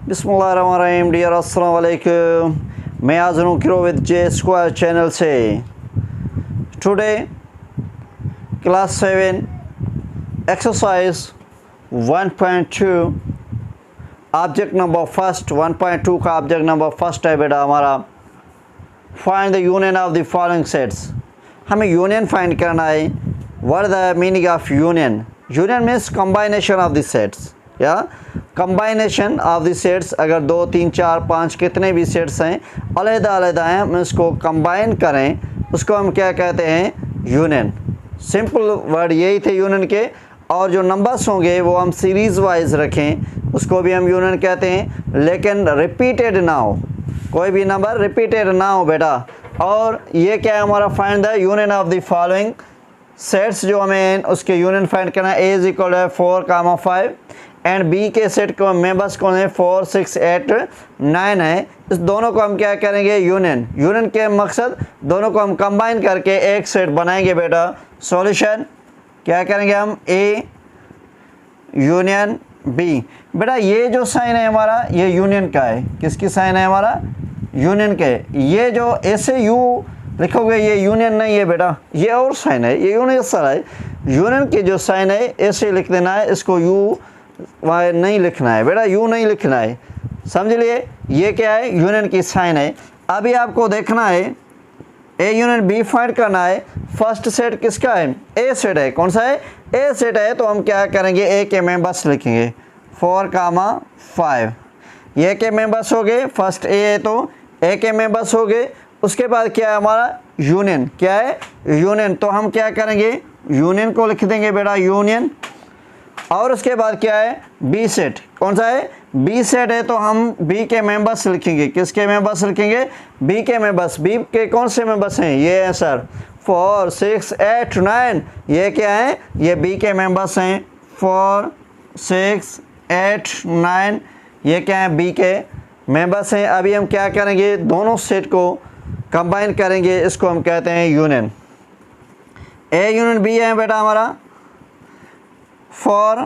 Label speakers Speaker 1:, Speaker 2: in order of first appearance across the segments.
Speaker 1: बिस्मिल्लाहिर्रहमानिर्रहीम। डियर अस्सलाम वालेकुम। मैं आज हूँ क्रो विद जे स्क्वायर चैनल से। Today class 7 exercise 1.2 object number first 1.2 का ऑब्जेक्ट नंबर फर्स्ट है बेटा हमारा। Find the union of the following sets. हमें यूनियन फाइंड करना है। What is the meaning of union? Union means combination of the sets या combination of the sets. अगर 2 3 4 5 कितने भी सेट्स हैं अलग-अलग हैं, हम इसको कंबाइन करें, उसको हम क्या कहते हैं? यूनियन। सिंपल वर्ड यही थे यूनियन के। और जो नंबर्स होंगे वो हम सीरीज़ वाइज रखें, उसको भी हम यूनियन कहते हैं। लेकिन रिपीटेड ना हो, कोई भी नंबर रिपीटेड ना हो बेटा। और ये क्या है हमारा? Find the union of the following sets. जो हमें उसके यूनियन फाइंड करना है। ए इज इक्वल है 4, 5 एंड बी के सेट को मेंबर्स कौन है? 4, 6, 8, 9 है। इस दोनों को हम क्या करेंगे? यूनियन। यूनियन के मकसद दोनों को हम कंबाइन करके एक सेट बनाएंगे बेटा। सॉल्यूशन क्या करेंगे हम? A union B. बेटा ये जो साइन है हमारा ये यूनियन का है। किसकी साइन है? हमारा यूनियन के। ये जो ऐसे यू लिखोगे ये यूनियन नहीं है बेटा, ये और साइन है, ये यूनिवर्सल है। यूनियन की जो साइन है ऐसे लिख देना है, इसको यू वाई नहीं लिखना है बेटा, यू नहीं लिखना है, समझ लिए? ये क्या है? यूनियन की साइन है। अभी आपको देखना है ए यूनियन बी फाइंड करना है। फर्स्ट सेट किसका है? ए सेट है। कौन सा है? ए सेट है। तो हम क्या करेंगे? ए के मेंबर्स लिखेंगे 4, 5। ये के मेंबर्स हो गए। फर्स्ट ए है तो ए के मेंबर्स हो गए। उसके बाद क्या है हमारा? यूनियन। क्या है? यूनियन। तो हम क्या करेंगे? यूनियन को लिख देंगे बेटा, यूनियन। और उसके बाद क्या है? B set. कौन सा है? बी सेट है। तो हम बी के मेंबर्स लिखेंगे। किसके मेंबर्स लिखेंगे? बी के मेंबर्स। बी के कौन से मेंबर्स हैं? ये है सर 4, 6, 8, 9। ये क्या है? ये बी के मेंबर्स हैं 4, 6, 8, 9। ये क्या है? बी के मेंबर्स हैं। अभी हम क्या करेंगे? दोनों सेट को कंबाइन करेंगे, इसको हम कहते हैं यूनियन। ए यूनियन बी है बेटा हमारा 4,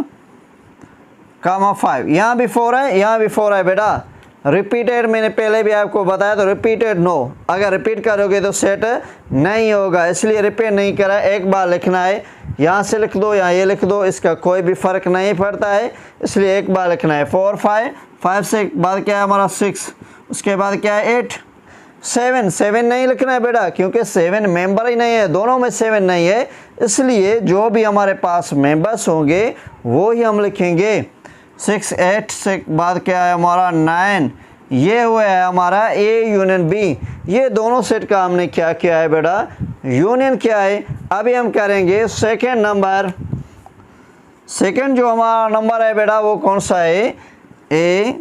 Speaker 1: 5। यहाँ भी 4 है, यहाँ भी 4 है बेटा। रिपीटेड मैंने पहले भी आपको बताया, तो रिपीटेड नो। अगर रिपीट करोगे तो सेट नहीं होगा, इसलिए रिपीट नहीं करा। एक बार लिखना है, यहाँ से लिख दो, यहाँ ये लिख दो, इसका कोई भी फ़र्क नहीं पड़ता है, इसलिए एक बार लिखना है। 4, 5 से बाद क्या है हमारा? 6। उसके बाद क्या है? 8, 7 नहीं लिखना है बेटा, क्योंकि 7 मेंबर ही नहीं है, दोनों में 7 नहीं है, इसलिए जो भी हमारे पास मेंबर्स होंगे वो ही हम लिखेंगे। 6, 8 से बाद क्या है हमारा? 9। ये हुआ है हमारा ए यूनियन बी। ये दोनों सेट का हमने क्या किया है बेटा? यूनियन किया है। अभी हम करेंगे सेकेंड नंबर। सेकेंड जो हमारा नंबर है बेटा वो कौन सा है? ए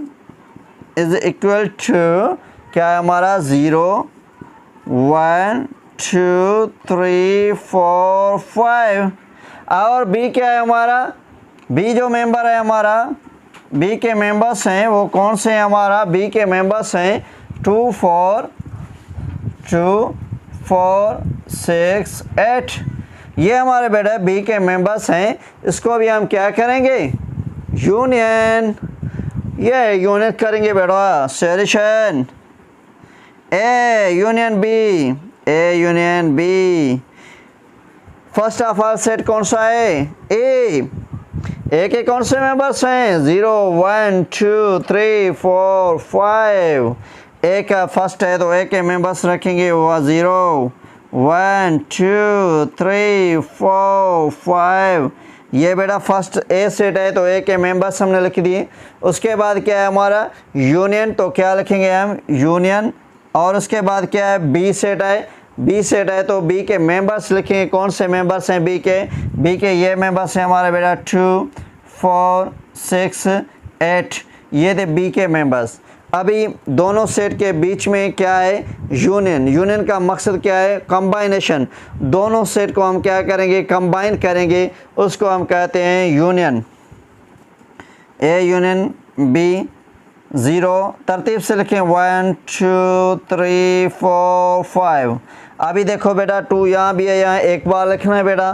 Speaker 1: इज इक्वल टू क्या है हमारा? 0, 1, 2, 3, 4, 5। और बी क्या है हमारा? बी जो मेंबर है हमारा, बी के मेंबर्स हैं वो कौन से हैं हमारा? बी के मेंबर्स हैं 2, 4, 6, 8। ये हमारे बेटा बी के मेंबर्स हैं। इसको भी हम क्या करेंगे? यूनियन। ये यूनियन करेंगे बेटा। Solution A union B. A union B. First of all set कौन सा है? ए के कौन से मेंबर्स हैं? 0, 1, 2, 3, 4, 5। ए का फर्स्ट है तो ए के मेंबर्स रखेंगे वो 0, 1, 2, 3, 4, 5। ये बेटा फर्स्ट ए सेट है तो ए के मेंबर्स हमने लिख दिए। उसके बाद क्या है हमारा? यूनियन। तो क्या लिखेंगे हम? यूनियन। और उसके बाद क्या है? बी सेट है। बी सेट है तो बी के मेंबर्स लिखेंगे। कौन से मेंबर्स हैं बी के? बी के ये मेंबर्स हैं हमारे बेटा 2, 4, 6, 8। ये थे बी के मेंबर्स। अभी दोनों सेट के बीच में क्या है? यूनियन। यूनियन का मकसद क्या है? कंबाइनेशन। दोनों सेट को हम क्या करेंगे? कंबाइन करेंगे, उसको हम कहते हैं यूनियन। ए यूनियन बी 0 तरतीब से लिखें 1, 2, 3, 4, 5। अभी देखो बेटा 2 यहाँ भी है, यहाँ एक बार लिखना है बेटा।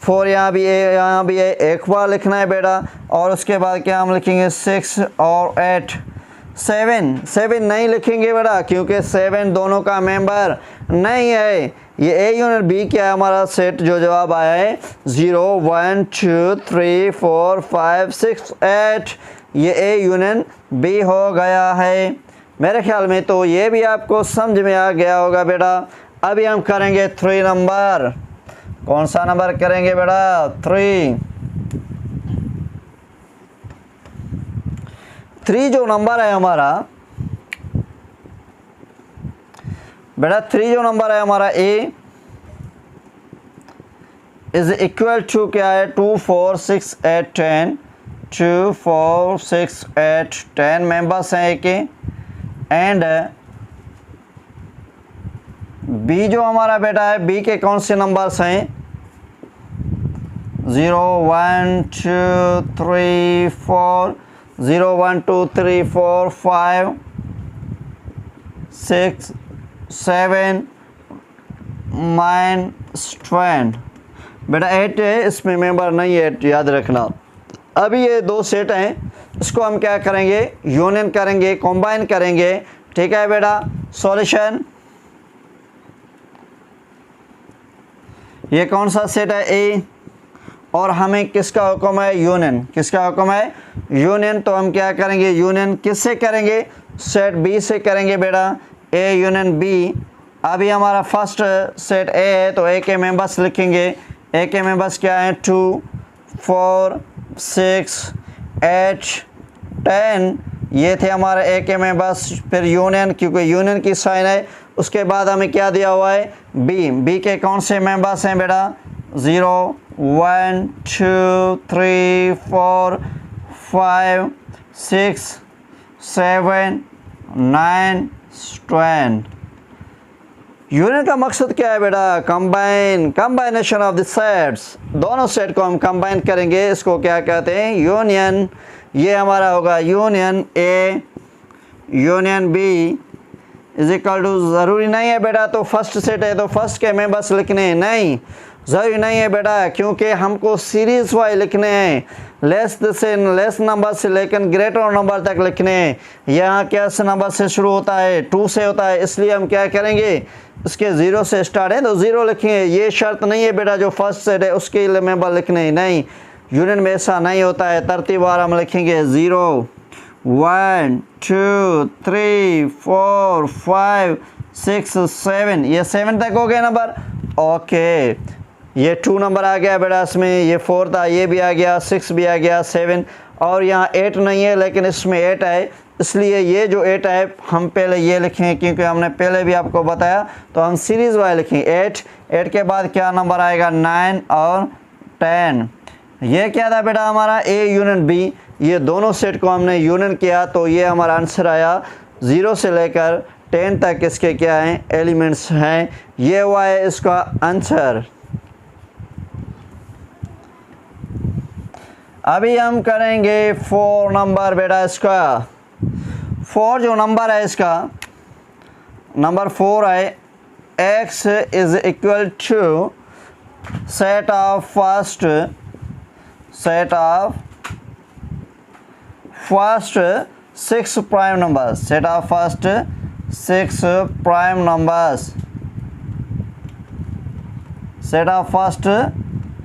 Speaker 1: 4 यहाँ भी है, यहाँ भी है, एक बार लिखना है बेटा। और उसके बाद क्या हम लिखेंगे 6 और 8। 7 7 नहीं लिखेंगे बेटा, क्योंकि 7 दोनों का मेंबर नहीं है। ये ए यूनियन बी क्या है हमारा सेट, जो जवाब आया है 0 1 2 3 4 5 6 8, ये ए यूनियन बी हो गया है। मेरे ख्याल में तो ये भी आपको समझ में आ गया होगा बेटा। अभी हम करेंगे 3 नंबर। कौन सा नंबर करेंगे बेटा? 3 जो नंबर है हमारा बेटा, 3 जो नंबर है हमारा ए इज इक्वल टू क्या है? 2 4 6 8 10, 2 4 6 8 10 मेंबर्स हैं ए के। एंड बी जो हमारा बेटा है, बी के कौन से नंबर्स हैं? 0 1 2 3 4, 0 1 2 3 4 5 6 7 9 10 बेटा 8 है, इसमें मेंबर नहीं है, याद रखना। अभी ये 2 सेट हैं, इसको हम क्या करेंगे? यूनियन करेंगे, कंबाइन करेंगे। ठीक है बेटा। सॉल्यूशन, ये कौन सा सेट है? ए। और हमें किसका हुक्म है? यूनियन। किसका हुक्म है? यूनियन। तो हम क्या करेंगे? यूनियन किससे करेंगे? सेट बी से करेंगे बेटा, ए यूनियन बी। अभी हमारा फर्स्ट सेट ए है, तो ए के मेंबर्स लिखेंगे। ए के मेंबर्स क्या हैं? 2 4 6 8 10, ये थे हमारे ए के मेंबर्स। फिर यूनियन, क्योंकि यूनियन की साइन है। उसके बाद हमें क्या दिया हुआ है? बी। बी के कौन से मेंबर्स हैं बेटा? 0 1 2 3 4 5 6 7 9 10। यूनियन का मकसद क्या है बेटा? कंबाइनेशन ऑफ द सेट्स। दोनों सेट को हम कंबाइन करेंगे, इसको क्या कहते हैं? यूनियन। ये हमारा होगा union A union B is equal to, ज़रूरी नहीं है बेटा तो फर्स्ट सेट है तो फर्स्ट के मेंबर्स लिखने हैं, नहीं ज़रूरी नहीं है बेटा, क्योंकि हमको सीरीज़ वाइज लिखने हैं। लेस नंबर से लेकर ग्रेटर नंबर तक लिखने हैं। यहाँ क्या से नंबर से शुरू होता है? 2 से होता है, इसलिए हम क्या करेंगे? इसके 0 से स्टार्ट है तो 0 लिखेंगे। ये शर्त नहीं है बेटा जो फर्स्ट सेट है उसके लिए मेंबर लिखने हैं, नहीं, यूनियन में ऐसा नहीं होता है। तरतीबवार हम लिखेंगे 0 1 2 3 4 5 6 7, ये 7 तक हो गया नंबर। ओके, ये 2 नंबर आ गया बेटा इसमें, ये 4 था, ये भी आ गया, 6 भी आ गया, 7, और यहाँ 8 नहीं है लेकिन इसमें 8 है, इसलिए ये जो 8 है हम पहले ये लिखेंगे, क्योंकि हमने पहले भी आपको बताया। तो हम सीरीज़ वाइज लिखेंगे 8 के बाद क्या नंबर आएगा? 9 और 10। ये क्या था बेटा हमारा? A union B. ये दोनों सेट को हमने यूनियन किया, तो ये हमारा आंसर आया 0 से लेकर 10 तक इसके क्या हैं? एलिमेंट्स हैं। ये हुआ है इसका आंसर। अभी हम करेंगे 4 नंबर बेटा। इसका 4 जो नंबर है, इसका नंबर 4 है, x is equal to set of first 6 prime numbers. Set of first 6 prime numbers. Set of first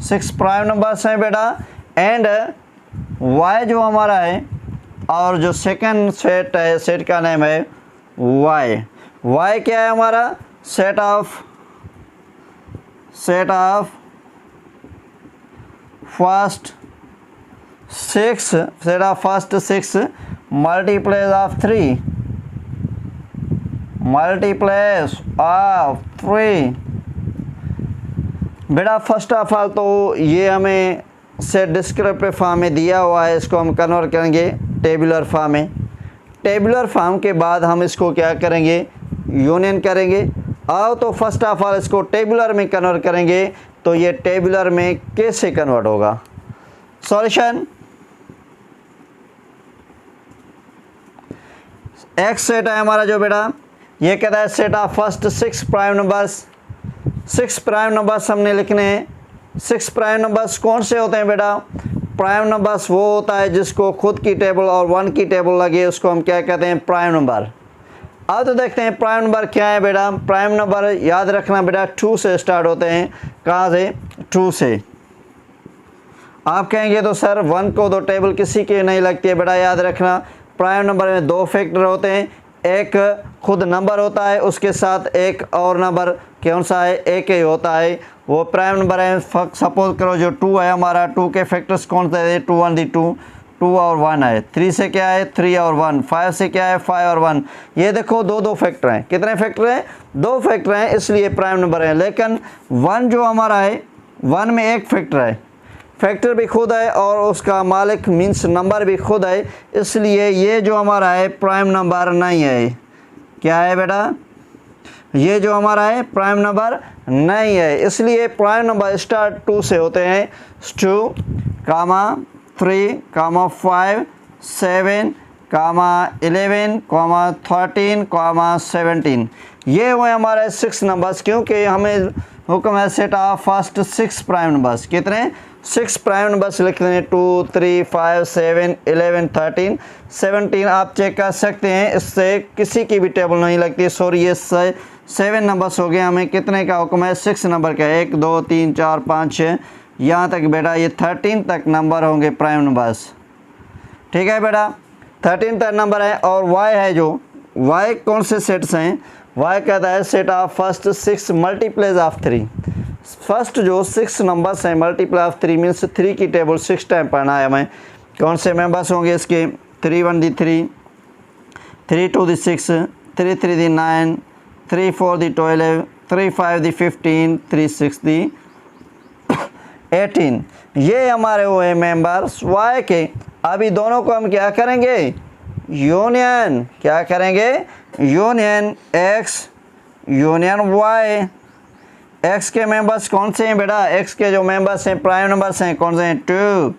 Speaker 1: 6 prime numbers हैं बेटा। एंड y जो हमारा है, और जो सेकंड सेट है, सेट का नेम है y। y क्या है हमारा? Set of first 6, set of first 6 multiples of 3, multiples of 3 बेटा। फर्स्ट ऑफ ऑल तो ये हमें सेट डिस्क्रिप्टिव फॉर्म में दिया हुआ है, इसको हम कन्वर्ट करेंगे टेबुलर फॉर्म में। टेबुलर फॉर्म के बाद हम इसको क्या करेंगे? यूनियन करेंगे। आओ तो फर्स्ट ऑफ ऑल इसको टेबुलर में कन्वर्ट करेंगे, तो ये टेबुलर में कैसे कन्वर्ट होगा? सॉल्यूशन, एक्स सेट है हमारा जो बेटा, ये कहता है set of first 6 prime numbers. 6 prime numbers हमने लिखने हैं। 6 प्राइम नंबर्स कौन से होते हैं बेटा? प्राइम नंबर्स वो होता है जिसको खुद की टेबल और 1 की टेबल लगे, उसको हम क्या कहते हैं, प्राइम नंबर। अब तो देखते हैं प्राइम नंबर क्या है बेटा। प्राइम नंबर याद रखना बेटा 2 से स्टार्ट होते हैं। कहाँ से? 2 से। आप कहेंगे तो सर 1 को तो टेबल किसी की नहीं लगती है। बेटा याद रखना प्राइम नंबर में 2 फैक्टर होते हैं, एक खुद नंबर होता है, उसके साथ एक और नंबर कौन सा है, एक ही होता है, वो प्राइम नंबर है। सपोज करो जो 2 है हमारा, 2 के फैक्टर्स कौन से है, 2 1 2, 2 और 1 है। 3 से क्या है, 3 और 1। 5 से क्या है, 5 और 1। ये देखो दो फैक्टर हैं। कितने फैक्टर हैं? 2 फैक्टर हैं, इसलिए प्राइम नंबर है। लेकिन 1 जो हमारा है, 1 में एक फैक्टर है, फैक्टर भी खुद है और उसका मालिक मीन्स नंबर भी खुद है, इसलिए ये जो हमारा है प्राइम नंबर नहीं है। क्या है बेटा? ये जो हमारा है प्राइम नंबर नहीं है। इसलिए प्राइम नंबर स्टार्ट 2 से होते हैं। 2, 3, 5, 7, 11, 13, 17। ये हुए हमारे 6 नंबर्स, क्योंकि हमें हुक्म है set of first 6 prime numbers. कितने? 6 प्राइम नंबर्स लिखते हैं। 2, 3, 5, 7, 11, 13, 17। आप चेक कर सकते हैं, इससे किसी की भी टेबल नहीं लगती। सॉरी, ये 7 नंबर्स हो गए। हमें कितने का हुक्म है? 6 नंबर का। 1 2 3 4 5 6, यहाँ तक बेटा ये 13 तक नंबर होंगे प्राइम नंबर्स। ठीक है बेटा, 13 तक नंबर है। और y है, जो y कौन से सेट्स हैं? y कहता है set of first 6 multiplies of 3। First जो 6 नंबर्स हैं मल्टीप्लाई ऑफ 3 मीन्स 3 की टेबल 6 टाइम पढ़ना है हमें। कौन से मेंबर्स होंगे इसके? 3 1 दी 3, 3 2 दी 6, 3 3 दी 9, 3 4 दी 12, 3 5 दी 15, 3 6 दी 18। ये हमारे हुए मेंबर्स y के। अभी दोनों को हम क्या करेंगे? यूनियन। क्या करेंगे? Union x union y। x के मेंबर्स कौन से हैं बेटा? x के जो मेंबर्स हैं प्राइम नंबर्स हैं कौन से हैं? 2,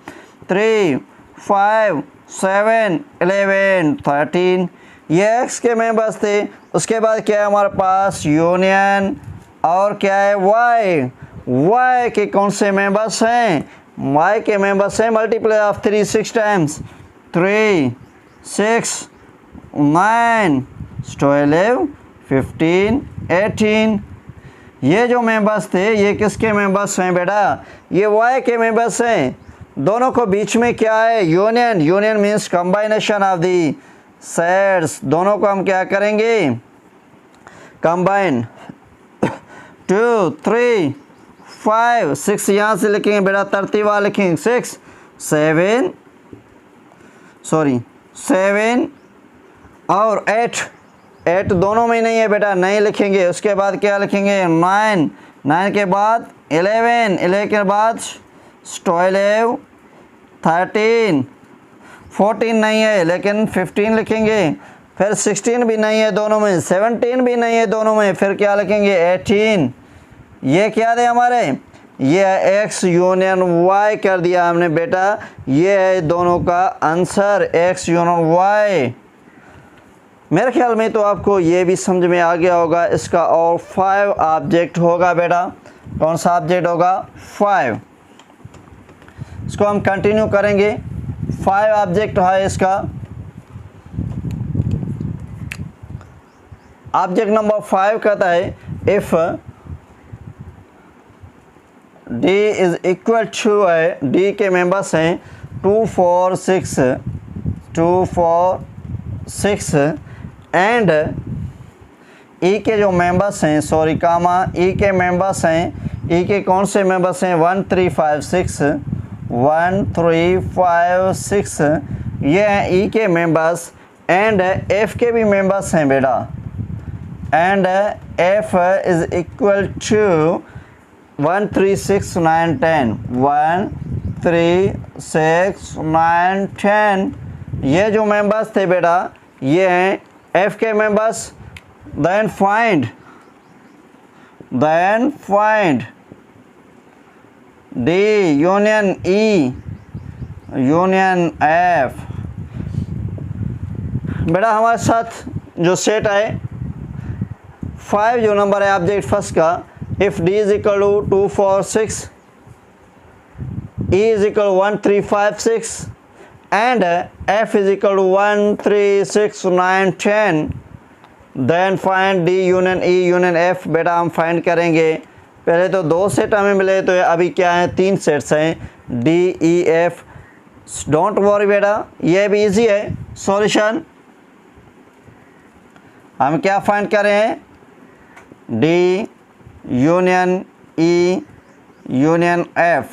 Speaker 1: 3, 5, 7, 11, 13। ये x के मेंबर्स थे। उसके बाद क्या है हमारे पास? यूनियन। और क्या है? y। y के कौन से मेंबर्स हैं? y के मेंबर्स हैं मल्टीप्लाई ऑफ 3 6 टाइम्स। 3 6 9 12 15 18। ये जो मेंबर्स थे ये किसके मेंबर्स हैं बेटा? ये y के मेंबर्स हैं। दोनों को बीच में क्या है? Union. Union means कंबाइनेशन of the sets. दोनों को हम क्या करेंगे? कंबाइन। 2 3 5 6, यहाँ से लिखेंगे बेटा, तरतीबा लिखेंगे। 6 7 और 8 दोनों में नहीं है बेटा, नहीं लिखेंगे। उसके बाद क्या लिखेंगे? 9 के बाद 11 के बाद 12 13 14 नहीं है लेकिन 15 लिखेंगे। फिर 16 भी नहीं है दोनों में, 17 भी नहीं है दोनों में, फिर क्या लिखेंगे? 18। ये क्या थे हमारे? ये है x यूनियन y कर दिया हमने बेटा। ये है दोनों का आंसर, x यूनियन y। मेरे ख्याल में तो आपको ये भी समझ में आ गया होगा। इसका और 5 ऑब्जेक्ट होगा बेटा। कौन सा ऑब्जेक्ट होगा? 5। इसको हम कंटिन्यू करेंगे। 5 ऑब्जेक्ट है इसका। ऑब्जेक्ट नंबर 5 कहता है if d is equal to है, d के मेंबर्स हैं 2 4 6 एंड e के जो मेंबर्स हैं e के मेंबर्स हैं, e के कौन से मेंबर्स हैं? 1 3 5 6 1 3 5 6 ये हैं e के मेंबर्स। एंड f के भी मेंबर्स हैं बेटा। And f is equal to 1 3 6 9 10 1 3 6 9 10। ये जो मेंबर्स थे बेटा ये हैं f के members. Then find d union e union f। बेटा हमारे साथ जो सेट है 5 जो नंबर है ऑब्जेक्ट फर्स्ट का, if d is equal to 2 4 6 E is equal to 1 3 5 6 and F is equal to 1 3 6 9 10, then find D union E union F। बेटा हम फाइंड करेंगे, पहले तो 2 सेट हमें मिले, तो अभी क्या है 3 सेट्स हैं D E F। Don't worry बेटा, ये भी इजी है सॉल्यूशन। हम क्या फाइंड कर रहे हैं, D union E union F।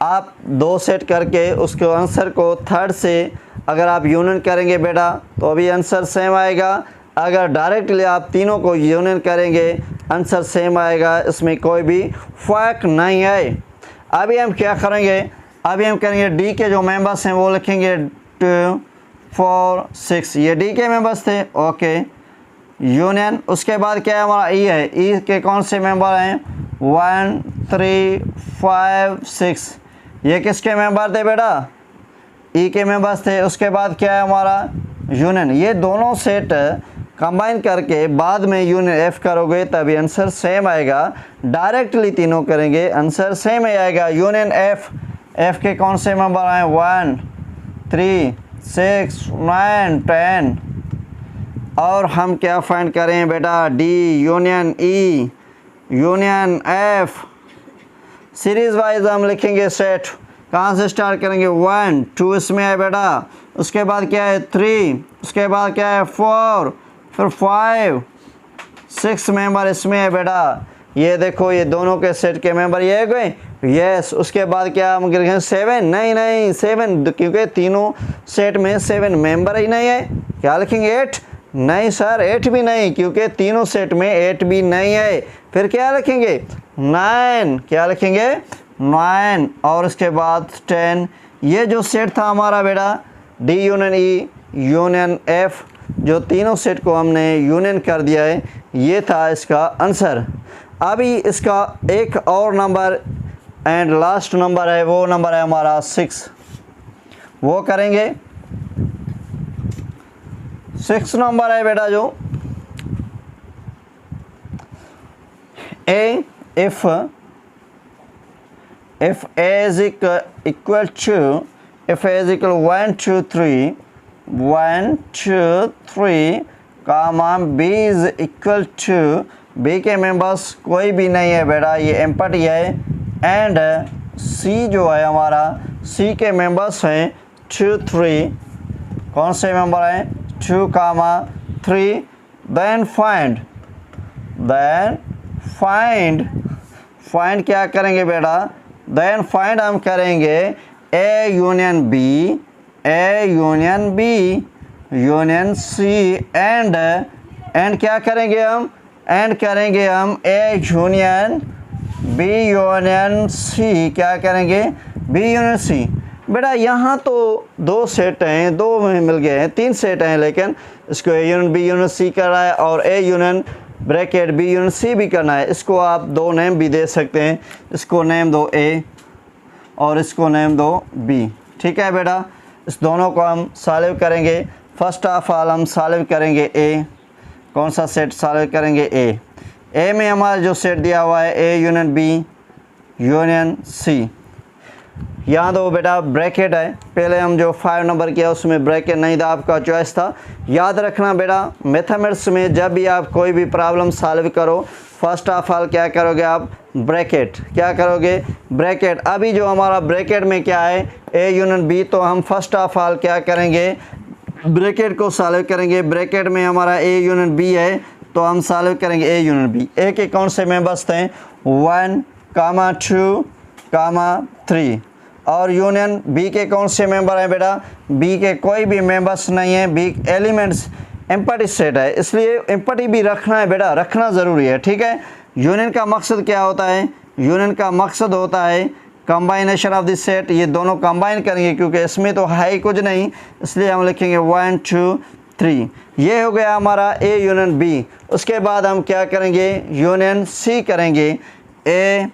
Speaker 1: आप 2 सेट करके उसके आंसर को थर्ड से अगर आप यूनियन करेंगे बेटा तो अभी आंसर सेम आएगा। अगर डायरेक्टली आप तीनों को यूनियन करेंगे आंसर सेम आएगा, इसमें कोई भी फ़र्क नहीं है। अभी हम क्या करेंगे, अभी हम करेंगे डी के जो मेंबर्स हैं वो लिखेंगे 2 4 6, ये डी के मेंबर्स थे, ओके यूनियन। उसके बाद क्या है हमारा ई है, ई के कौन से मेंबर हैं 1 3 5 6, ये किसके मेंबर थे बेटा, ई के मेंबर्स थे। उसके बाद क्या है हमारा यूनियन, ये दोनों सेट कंबाइन करके बाद में यूनियन एफ करोगे तभी आंसर सेम आएगा। डायरेक्टली तीनों करेंगे आंसर सेम ही आएगा। यूनियन एफ, एफ के कौन से मेंबर हैं 1 3 6 9 10। और हम क्या फाइंड करें बेटा, D union E union F. Series wise हम लिखेंगे सेट, कहाँ से स्टार्ट करेंगे 1 2 इसमें है बेटा, उसके बाद क्या है 3, उसके बाद क्या है 4, फिर 5 6 मेंबर इसमें है बेटा। ये देखो ये दोनों के सेट के मेंबर ये गए, यस। उसके बाद क्या हम लिखेंगे 7, नहीं 7 क्योंकि तीनों सेट में 7 मेंबर ही नहीं है। क्या लिखेंगे 8, नहीं सर 8 भी नहीं क्योंकि तीनों सेट में 8 भी नहीं है। फिर क्या लिखेंगे 9, क्या लिखेंगे 9, और उसके बाद 10। ये जो सेट था हमारा बेटा D union E union F, जो तीनों सेट को हमने यूनियन कर दिया है, ये था इसका आंसर। अभी इसका एक और नंबर एंड लास्ट नंबर है, वो नंबर है हमारा 6, वो करेंगे। 6 नंबर है बेटा जो A, if A is equal to, if A is equal to 1 2 3 1 2 3 comma B is equal to, B के मेंबर्स कोई भी नहीं है बेटा, ये एम्पटी है। एंड C जो है हमारा, C के मेंबर्स हैं 2 3, कौन से मेंबर हैं 2 comma 3। देन फाइंड क्या करेंगे बेटा, देन फाइंड हम करेंगे A union B, A union B union C and क्या करेंगे हम, एंड करेंगे हम A union B union C, क्या करेंगे B यूनियन C। बेटा यहाँ तो 2 सेट हैं, 2 में मिल गए हैं, 3 सेट हैं, लेकिन इसको A union B union C कर रहा है और A union bracket B union C भी करना है। इसको आप 2 नेम भी दे सकते हैं, इसको नेम दो A और इसको नेम दो B, ठीक है बेटा। इस दोनों को हम सॉल्व करेंगे। फर्स्ट ऑफ ऑल हम सॉल्व करेंगे A, कौन सा सेट सॉल्व करेंगे A में हमारा जो सेट दिया हुआ है A union B union C। यहाँ दो बेटा ब्रैकेट है, पहले हम जो 5 नंबर किया उसमें ब्रैकेट नहीं था, आपका चॉइस था। याद रखना बेटा मैथमेटिक्स में जब भी आप कोई भी प्रॉब्लम सॉल्व करो फर्स्ट ऑफ ऑल क्या करोगे आप, ब्रैकेट, क्या करोगे ब्रैकेट। अभी जो हमारा ब्रैकेट में क्या है A यूनियन B, तो हम फर्स्ट ऑफ ऑल क्या करेंगे ब्रैकेट को सॉल्व करेंगे। ब्रैकेट में हमारा A यूनियन B है तो हम सॉल्व करेंगे A यूनियन B। A के कौन से मेंबर्स थे 1 2 3, और यूनियन B के कौन से मेंबर हैं बेटा, B के कोई भी मेंबर्स नहीं है, B एलिमेंट्स एम्पटी सेट है, इसलिए एम्पटी भी रखना है बेटा, रखना ज़रूरी है, ठीक है। यूनियन का मकसद क्या होता है, यूनियन का मकसद होता है कंबाइनेशन ऑफ दिस सेट, ये दोनों कंबाइन करेंगे क्योंकि इसमें तो है ही कुछ नहीं, इसलिए हम लिखेंगे 1 2 3। ये हो गया हमारा A यूनियन B। उसके बाद हम क्या करेंगे यूनियन C करेंगे, A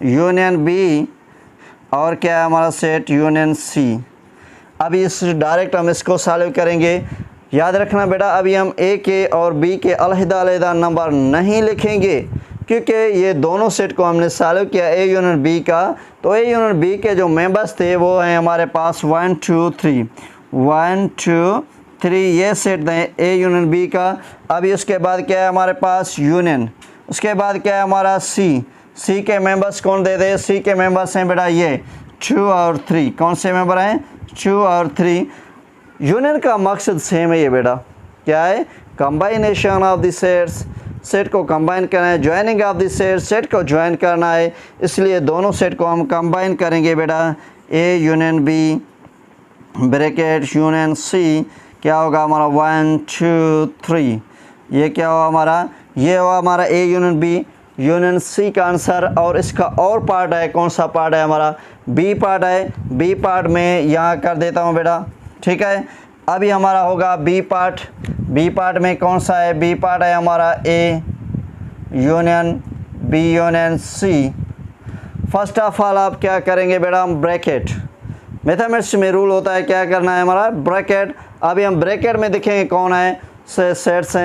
Speaker 1: यूनियन B और क्या है हमारा सेट यूनियन C। अभी इस डायरेक्ट हम इसको सॉल्व करेंगे। याद रखना बेटा अभी हम A के और B के अलहदा अलहदा नंबर नहीं लिखेंगे, क्योंकि ये दोनों सेट को हमने सॉल्व किया ए यूनियन बी का, तो ए यूनियन बी के जो मेंबर्स थे वो हैं हमारे पास 1 2 3 1 2 3 ये सेट दें ए यूनियन बी का। अभी उसके बाद क्या है हमारे पास यूनियन, उसके बाद क्या है हमारा सी के मेंबर्स कौन दे दे, सी के मेंबर्स हैं बेटा ये 2 और 3, कौन से मेंबर हैं 2 और 3। यूनियन का मकसद सेम है ये बेटा, क्या है कंबाइनेशन ऑफ द सेट्स, सेट को कंबाइन करना है, joining of the set, set को ज्वाइन करना है, इसलिए दोनों सेट को हम कंबाइन करेंगे बेटा A union B bracket union C, क्या होगा हमारा 1 2 3, ये क्या हुआ हमारा, ये हुआ हमारा A union B union C का आंसर। और इसका और पार्ट है, कौन सा पार्ट है हमारा बी पार्ट है, बी पार्ट में यहाँ कर देता हूँ बेटा, ठीक है। अभी हमारा होगा बी पार्ट, बी पार्ट में कौन सा है, बी पार्ट है हमारा A union B union C. First of all आप क्या करेंगे बेटा, हम ब्रैकेट, मैथमेटिक्स में रूल होता है क्या करना है हमारा ब्रैकेट। अभी हम ब्रैकेट में देखेंगे कौन है, सेट्स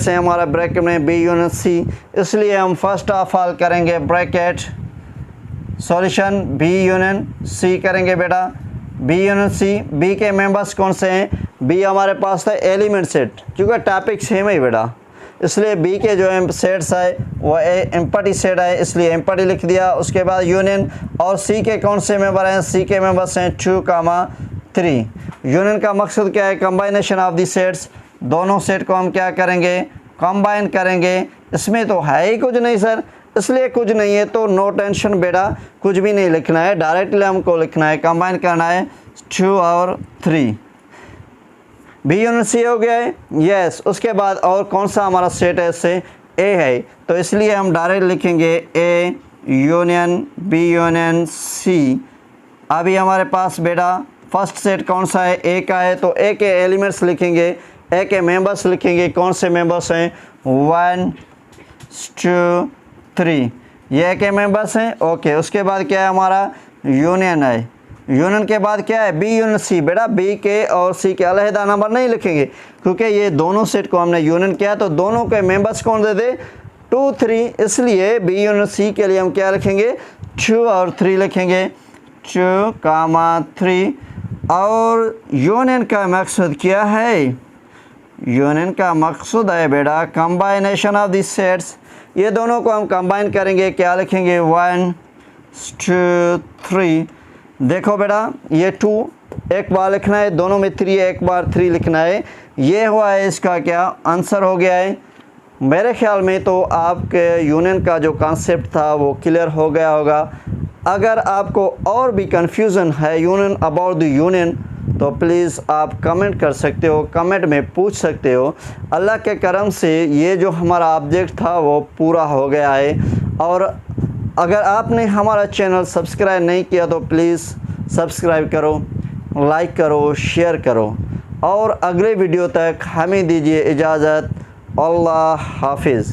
Speaker 1: हैं हमारा ब्रैकेट में बी यूनियन सी, इसलिए हम फर्स्ट ऑफ ऑल करेंगे bracket solution B union C करेंगे बेटा, बी यूनियन सी। बी के मेंबर्स कौन से हैं, बी हमारे पास था एलिमेंट सेट, क्योंकि टॉपिक सेम है बेटा, इसलिए बी के जो सेट्स है वो एम्पटी सेट है, इसलिए एम्पटी लिख दिया। उसके बाद यूनियन, और सी के कौन से मेंबर हैं, सी के मेंबर्स हैं 2 3। यूनियन का मकसद क्या है, कंबाइनेशन ऑफ दी सेट्स, दोनों सेट को हम क्या करेंगे कंबाइन करेंगे। इसमें तो है ही कुछ नहीं सर, इसलिए कुछ नहीं है तो नो टेंशन बेटा, कुछ भी नहीं लिखना है, डायरेक्टली हमको लिखना है, कंबाइन करना है 2 और 3। बी यूनियन सी हो गया है, यस। उसके बाद और कौन सा हमारा सेट है, इससे ए है, तो इसलिए हम डायरेक्ट लिखेंगे A union B union C. अभी हमारे पास बेटा फर्स्ट सेट कौन सा है, ए का है, तो ए के एलिमेंट्स लिखेंगे, ए के मेंबर्स लिखेंगे, कौन से मेंबर्स हैं 1 2 3, ये ए के मेंबर्स हैं, ओके। उसके बाद क्या है हमारा यूनियन है, यूनियन के बाद क्या है बी यूनियन सी। बेटा बी के और सी के अलहदा नंबर नहीं लिखेंगे, क्योंकि ये दोनों सेट को हमने यूनियन किया, तो दोनों के मेंबर्स कौन दे दे 2 3, इसलिए बी यूनियन सी के लिए हम क्या लिखेंगे 2 और 3 लिखेंगे 2 3। और यूनियन का मकसद क्या है, यूनियन का मकसद है बेटा कंबाइनेशन ऑफ दिस सेट्स, ये दोनों को हम कंबाइन करेंगे, क्या लिखेंगे 1 2 3। देखो बेटा ये 2 एक बार लिखना है, दोनों में 3 एक बार 3 लिखना है, ये हुआ है इसका क्या आंसर हो गया है। मेरे ख्याल में तो आपके यूनियन का जो कॉन्सेप्ट था वो क्लियर हो गया होगा। अगर आपको और भी कन्फ्यूज़न है यूनियन अबाउट द यूनियन, तो प्लीज़ आप कमेंट कर सकते हो, कमेंट में पूछ सकते हो। अल्लाह के करम से ये जो हमारा ऑब्जेक्ट था वो पूरा हो गया है। और अगर आपने हमारा चैनल सब्सक्राइब नहीं किया तो प्लीज़ सब्सक्राइब करो, लाइक करो, शेयर करो, और अगले वीडियो तक हमें दीजिए इजाज़त। अल्लाह हाफिज़।